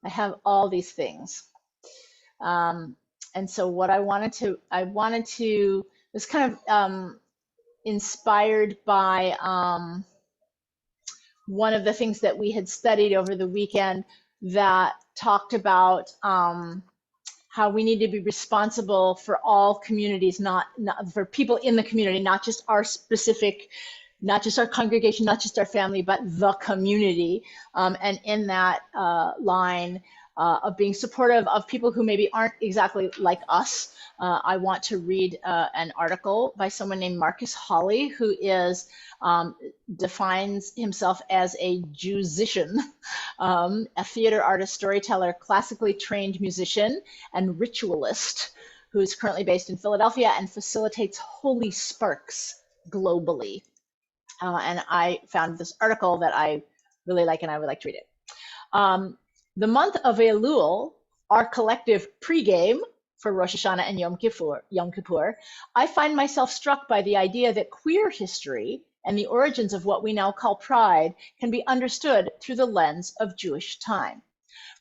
I have all these things. And so what I wanted to, was kind of inspired by one of the things that we had studied over the weekend that talked about how we need to be responsible for all communities, not for people in the community, not just our specific, not just our congregation, not just our family, but the community. And in that line of being supportive of people who maybe aren't exactly like us, I want to read an article by someone named Marques Hollie, who is defines himself as a musician, a theater artist, storyteller, classically trained musician, and ritualist, who is currently based in Philadelphia and facilitates Holy Sparks globally. And I found this article that I really like, and I would like to read it. The month of Elul, our collective pregame for Rosh Hashanah and Yom Kippur, I find myself struck by the idea that queer history and the origins of what we now call pride can be understood through the lens of Jewish time.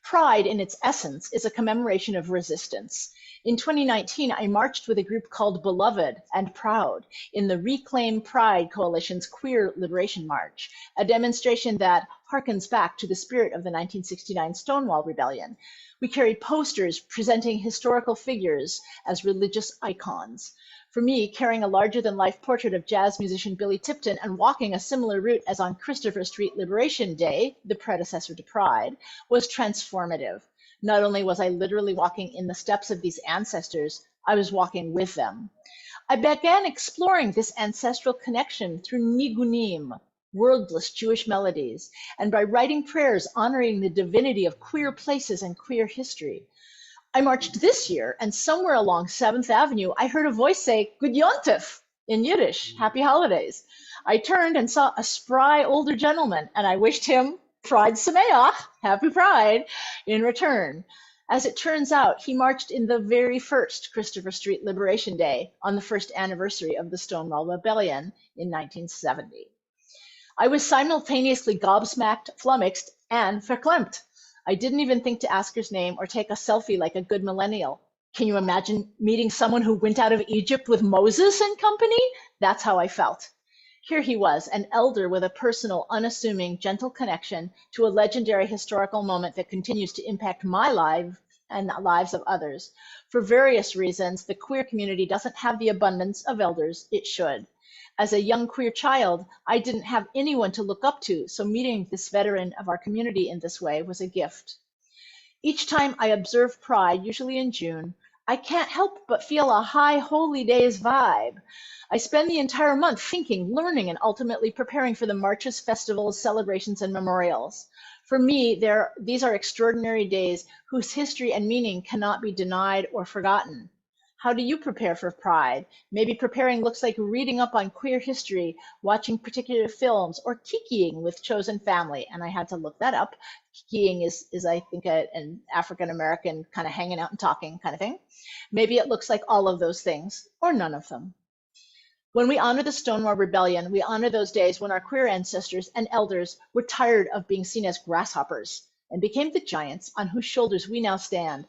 Pride, in its essence, is a commemoration of resistance. In 2019, I marched with a group called Beloved and Proud in the Reclaim Pride Coalition's Queer Liberation March, a demonstration that harkens back to the spirit of the 1969 Stonewall Rebellion. We carried posters presenting historical figures as religious icons. For me, carrying a larger-than-life portrait of jazz musician Billy Tipton and walking a similar route as on Christopher Street Liberation Day, the predecessor to Pride, was transformative. Not only was I literally walking in the steps of these ancestors, I was walking with them. I began exploring this ancestral connection through nigunim, wordless Jewish melodies, and by writing prayers honoring the divinity of queer places and queer history. I marched this year, and somewhere along 7th Avenue, I heard a voice say, Good Yontif, in Yiddish, Happy Holidays. I turned and saw a spry older gentleman, and I wished him Pride Sameach, Happy Pride, in return. As it turns out, he marched in the very first Christopher Street Liberation Day on the first anniversary of the Stonewall Rebellion in 1970. I was simultaneously gobsmacked, flummoxed, and verklempt. I didn't even think to ask his name or take a selfie like a good millennial. Can you imagine meeting someone who went out of Egypt with Moses and company? That's how I felt. Here he was, an elder with a personal, unassuming, gentle connection to a legendary historical moment that continues to impact my life and the lives of others. For various reasons, the queer community doesn't have the abundance of elders it should. As a young queer child, I didn't have anyone to look up to, so meeting this veteran of our community in this way was a gift. Each time I observe Pride, usually in June, I can't help but feel a high holy days vibe. I spend the entire month thinking, learning, and ultimately preparing for the marches, festivals, celebrations, and memorials. For me, these are extraordinary days whose history and meaning cannot be denied or forgotten. How do you prepare for Pride? Maybe preparing looks like reading up on queer history, watching particular films, or kikiing with chosen family. And I had to look that up. Kikiing is I think, an African-American kind of hanging out and talking kind of thing. Maybe it looks like all of those things, or none of them. When we honor the Stonewall Rebellion, we honor those days when our queer ancestors and elders were tired of being seen as grasshoppers and became the giants on whose shoulders we now stand.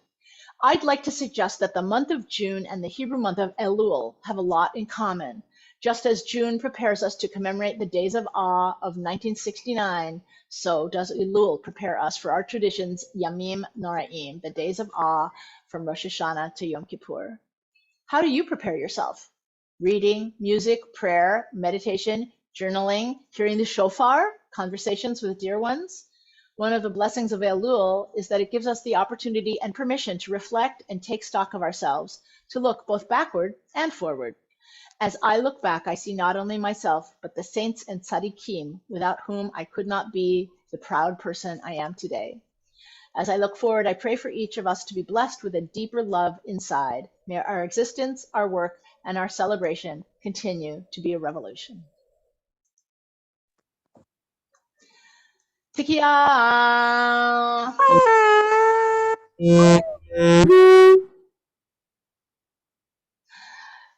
I'd like to suggest that the month of June and the Hebrew month of Elul have a lot in common. Just as June prepares us to commemorate the days of awe of 1969, so does Elul prepare us for our traditions, Yamim Noraim, the days of awe from Rosh Hashanah to Yom Kippur. How do you prepare yourself? Reading, music, prayer, meditation, journaling, hearing the shofar, conversations with dear ones? One of the blessings of Elul is that it gives us the opportunity and permission to reflect and take stock of ourselves, to look both backward and forward. As I look back, I see not only myself, but the saints and tzaddikim, without whom I could not be the proud person I am today. As I look forward, I pray for each of us to be blessed with a deeper love inside. May our existence, our work, and our celebration continue to be a revolution. Tikiya!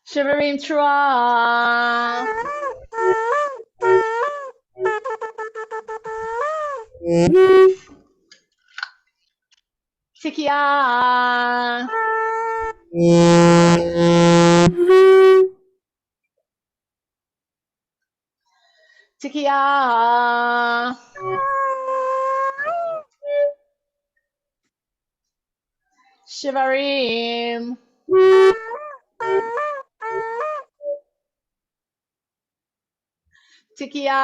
Shivarim Trua! Tikia. Tikia. Shivarim. Tikia.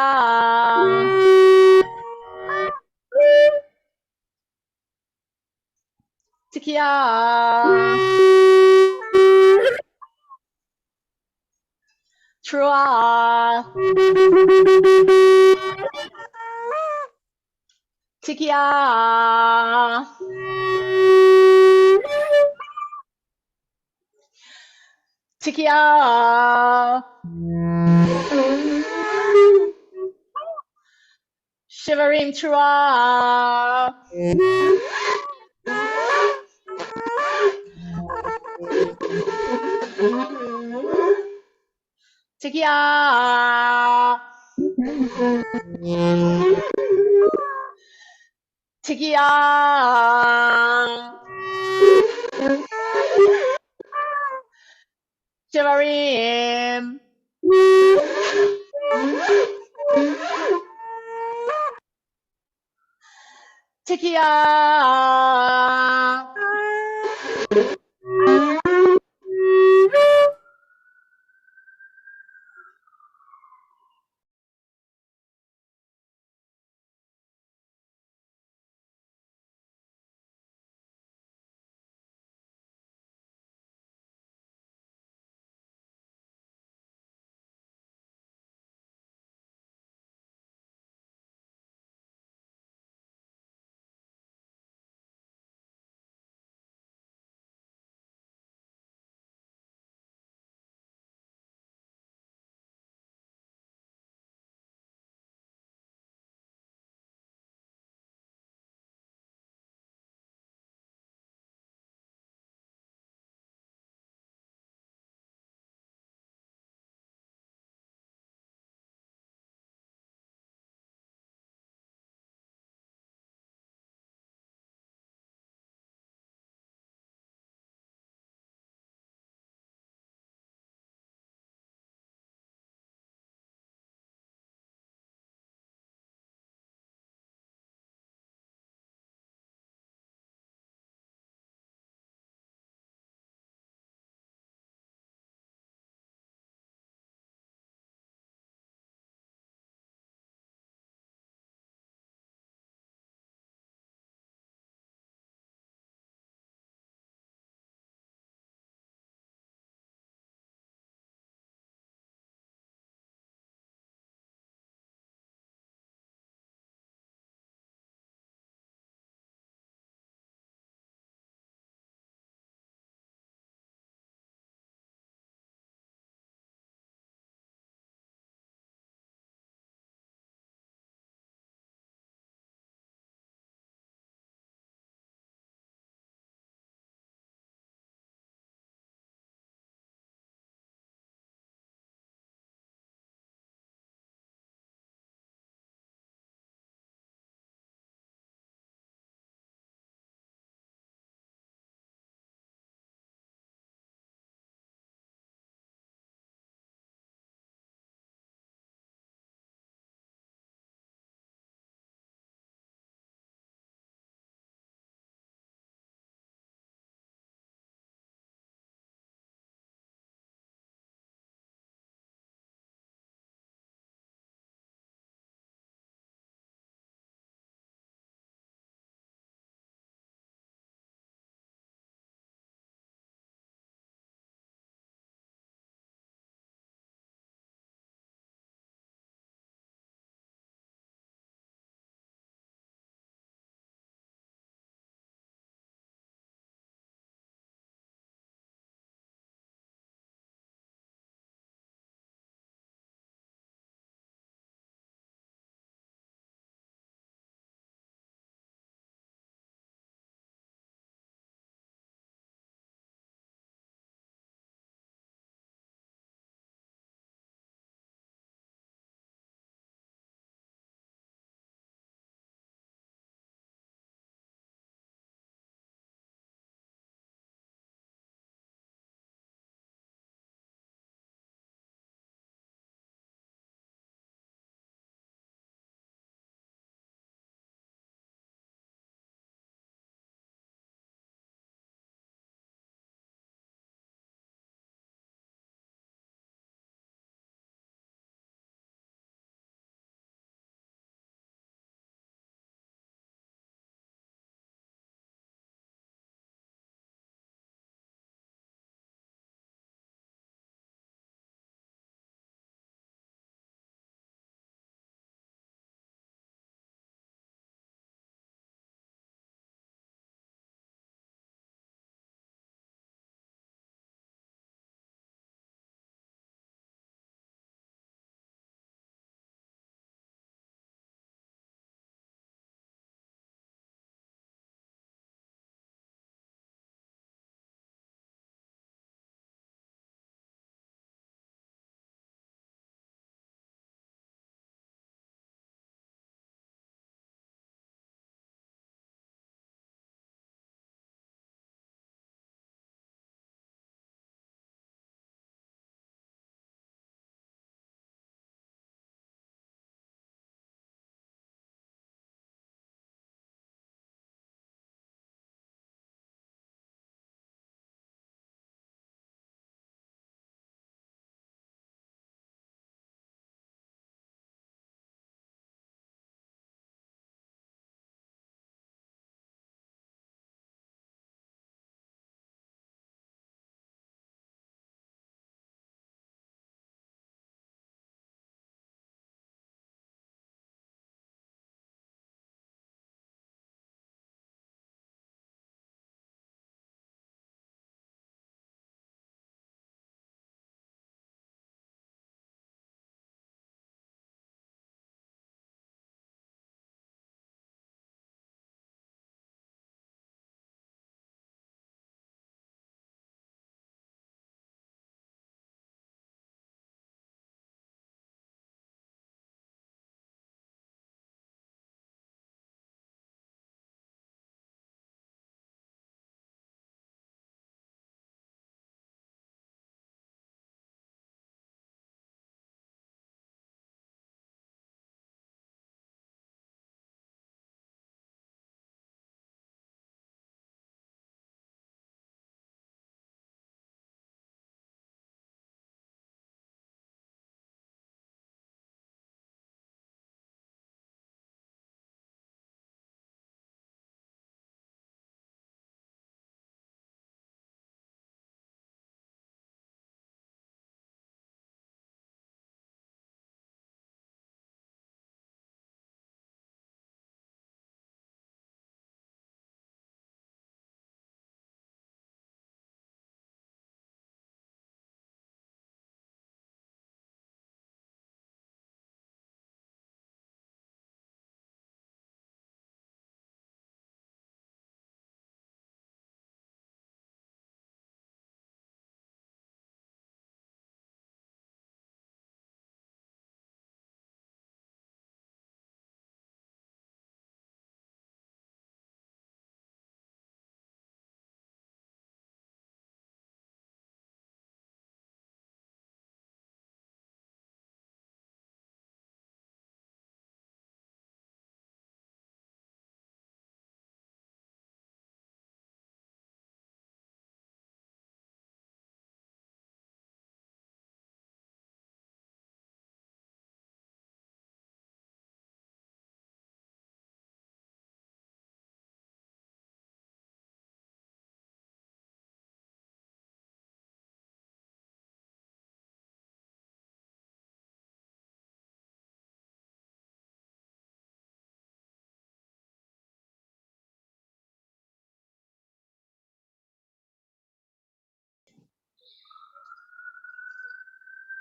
Tikia. Trua. Tikia. Tikia. Shivarim Trua. Tikia. Tikia. Shivarim. Tikia.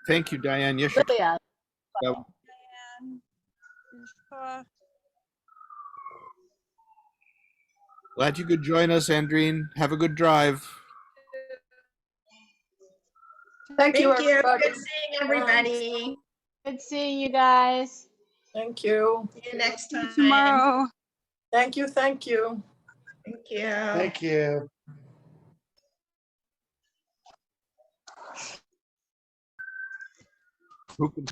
Thank you, Diane. Yes, you Lilia. can. Glad you could join us, Andreen. Have a good drive. Thank you, Thank you. everybody. Good seeing everybody. Good seeing you guys. Thank you. See you next time. Tomorrow. Thank you. Thank you. Thank you. Thank you. Who can